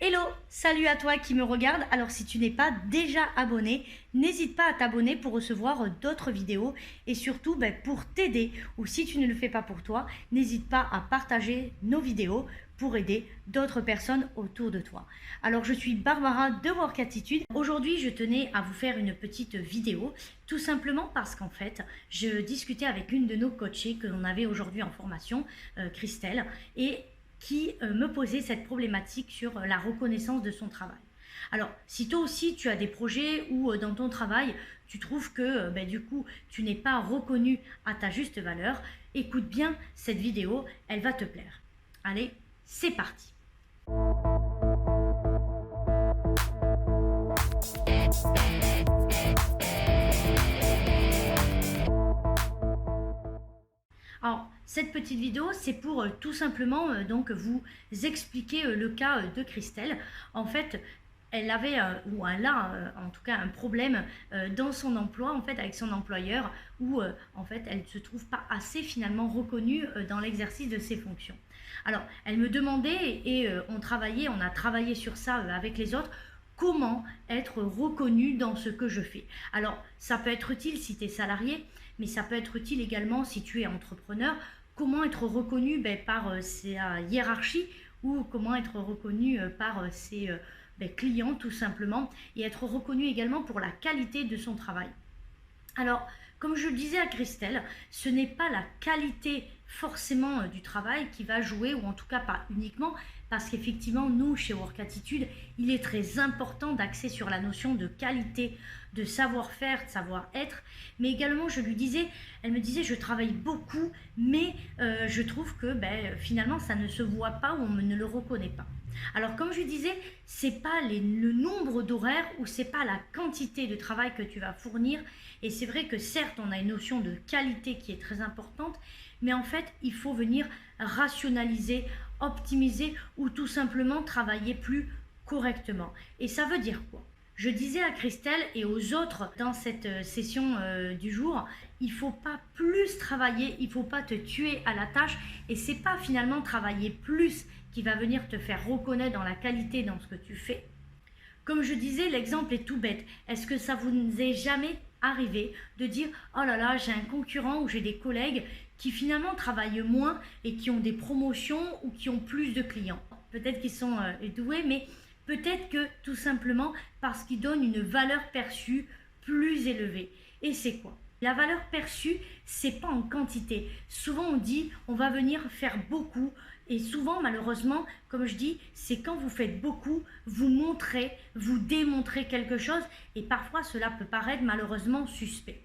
Hello, salut à toi qui me regarde. Alors si tu n'es pas déjà abonné, n'hésite pas à t'abonner pour recevoir d'autres vidéos et surtout pour t'aider. Ou si tu ne le fais pas pour toi, n'hésite pas à partager nos vidéos pour aider d'autres personnes autour de toi. Alors je suis Barbara de Work Attitude. Aujourd'hui je tenais à vous faire une petite vidéo tout simplement parce qu'en fait je discutais avec une de nos coachées que l'on avait aujourd'hui en formation, Christelle, et qui me posait cette problématique sur la reconnaissance de son travail. Alors, si toi aussi tu as des projets où dans ton travail tu trouves que du coup tu n'es pas reconnu à ta juste valeur, écoute bien cette vidéo, elle va te plaire. Allez, c'est parti. Alors, cette petite vidéo, c'est pour tout simplement donc vous expliquer le cas de Christelle. En fait, elle avait, ou elle a en tout cas un problème dans son emploi, en fait, avec son employeur, où en fait, elle ne se trouve pas assez finalement reconnue dans l'exercice de ses fonctions. Alors, elle me demandait, et on a travaillé sur ça avec les autres, comment être reconnu dans ce que je fais. Alors, ça peut être utile si tu es salarié, mais ça peut être utile également si tu es entrepreneur. Comment être reconnu par sa hiérarchie ou comment être reconnu par ses clients tout simplement, et être reconnu également pour la qualité de son travail. Alors, comme je le disais à Christelle, ce n'est pas la qualité forcément du travail qui va jouer, ou en tout cas pas uniquement, parce qu'effectivement, nous, chez Work Attitude, il est très important d'axer sur la notion de qualité, de savoir-faire, de savoir-être, mais également, je lui disais, elle me disait, je travaille beaucoup, mais je trouve que finalement, ça ne se voit pas ou on ne le reconnaît pas. Alors comme je disais, c'est pas le nombre d'horaires ou c'est pas la quantité de travail que tu vas fournir, et c'est vrai que certes on a une notion de qualité qui est très importante, mais en fait il faut venir rationaliser, optimiser ou tout simplement travailler plus correctement. Et ça veut dire quoi? Je disais à Christelle et aux autres dans cette session du jour, il ne faut pas plus travailler, il ne faut pas te tuer à la tâche, et c'est pas finalement travailler plus qui va venir te faire reconnaître dans la qualité dans ce que tu fais. Comme je disais, l'exemple est tout bête. Est-ce que ça vous est jamais arrivé de dire « Oh là là, j'ai un concurrent ou j'ai des collègues qui finalement travaillent moins et qui ont des promotions ou qui ont plus de clients ?» Peut-être qu'ils sont doués, mais peut-être que tout simplement parce qu'ils donnent une valeur perçue plus élevée. Et c'est quoi? La valeur perçue, c'est pas en quantité. Souvent on dit on va venir faire beaucoup, et souvent malheureusement, comme je dis, c'est quand vous faites beaucoup, vous montrez, vous démontrez quelque chose, et parfois cela peut paraître malheureusement suspect.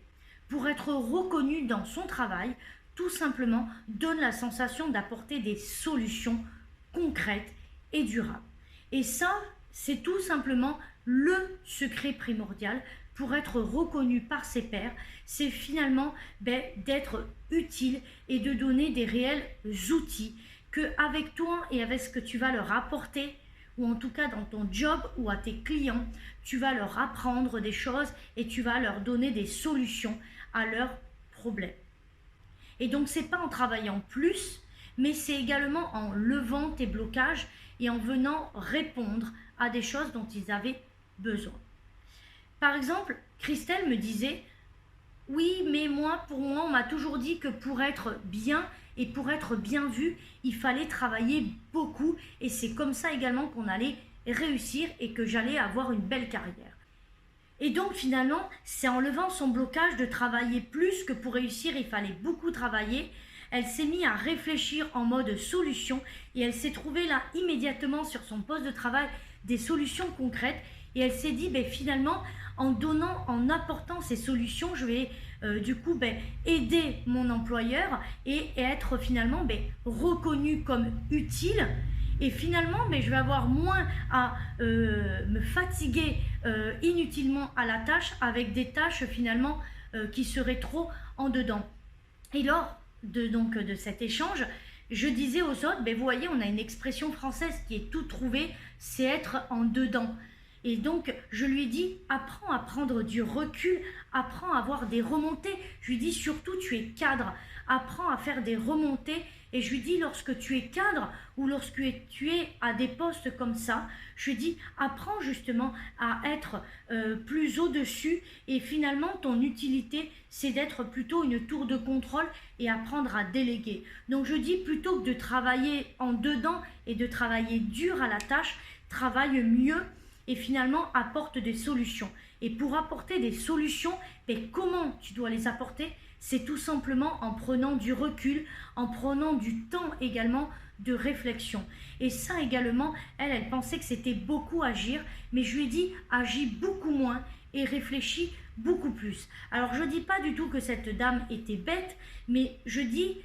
Pour être reconnu dans son travail, tout simplement donne la sensation d'apporter des solutions concrètes et durables. Et ça, c'est tout simplement le secret primordial pour être reconnu par ses pairs, c'est finalement d'être utile et de donner des réels outils qu'avec toi et avec ce que tu vas leur apporter, ou en tout cas dans ton job ou à tes clients, tu vas leur apprendre des choses et tu vas leur donner des solutions à leurs problèmes. Et donc c'est pas en travaillant plus, mais c'est également en levant tes blocages et en venant répondre à des choses dont ils avaient besoin. Par exemple, Christelle me disait « Oui, mais pour moi, on m'a toujours dit que pour être bien et pour être bien vu, il fallait travailler beaucoup, et c'est comme ça également qu'on allait réussir et que j'allais avoir une belle carrière. » Et donc finalement, c'est en levant son blocage de travailler plus que pour réussir, il fallait beaucoup travailler. Elle s'est mise à réfléchir en mode solution et elle s'est trouvée là immédiatement sur son poste de travail des solutions concrètes, et elle s'est dit finalement en apportant ces solutions, je vais du coup aider mon employeur et être finalement reconnue comme utile. Et finalement, je vais avoir moins à me fatiguer inutilement à la tâche avec des tâches finalement qui seraient trop en dedans. Et lors de cet échange, je disais aux autres, vous voyez, on a une expression française qui est tout trouvée, c'est être en dedans. Et donc, je lui ai dit, apprends à prendre du recul, apprends à avoir des remontées. Je lui ai dit, surtout, tu es cadre. apprends à faire des remontées. Et je lui dis, lorsque tu es cadre ou lorsque tu es à des postes comme ça, je lui dis, apprends justement à être plus au-dessus. Et finalement, ton utilité, c'est d'être plutôt une tour de contrôle et apprendre à déléguer. Donc je dis, plutôt que de travailler en dedans et de travailler dur à la tâche, travaille mieux et finalement apporte des solutions. Et pour apporter des solutions, mais comment tu dois les apporter? C'est tout simplement en prenant du recul, en prenant du temps également de réflexion. Et ça également, elle pensait que c'était beaucoup agir, mais je lui ai dit, agis beaucoup moins et réfléchis beaucoup plus. Alors je ne dis pas du tout que cette dame était bête, mais je dis,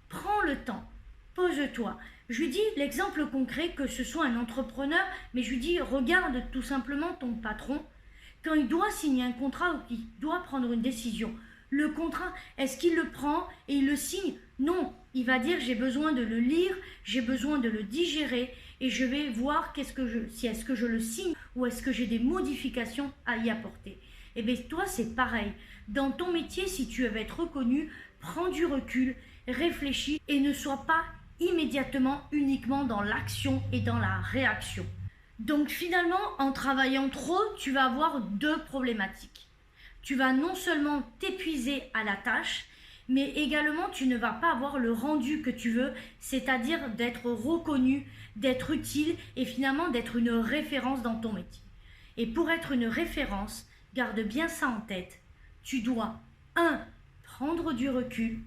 prends le temps, pose-toi. Je lui dis l'exemple concret, que ce soit un entrepreneur, mais je lui dis, regarde tout simplement ton patron, quand il doit signer un contrat ou qu'il doit prendre une décision. Le contrat, est-ce qu'il le prend et il le signe? Non, il va dire j'ai besoin de le lire, j'ai besoin de le digérer et je vais voir si est-ce que je le signe ou est-ce que j'ai des modifications à y apporter. Et bien toi c'est pareil. Dans ton métier, si tu veux être reconnu, prends du recul, réfléchis et ne sois pas immédiatement uniquement dans l'action et dans la réaction. Donc finalement, en travaillant trop, tu vas avoir deux problématiques. Tu vas non seulement t'épuiser à la tâche, mais également tu ne vas pas avoir le rendu que tu veux, c'est-à-dire d'être reconnu, d'être utile et finalement d'être une référence dans ton métier. Et pour être une référence, garde bien ça en tête, tu dois 1. Prendre du recul,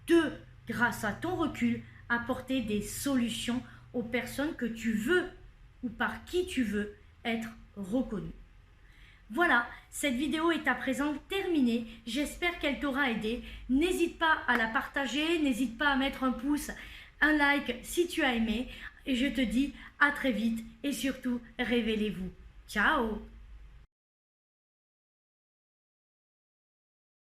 2. Grâce à ton recul, apporter des solutions aux personnes que tu veux ou par qui tu veux être reconnu. Voilà, cette vidéo est à présent terminée. J'espère qu'elle t'aura aidé. N'hésite pas à la partager, n'hésite pas à mettre un pouce, un like si tu as aimé. Et je te dis à très vite et surtout, révélez-vous. Ciao!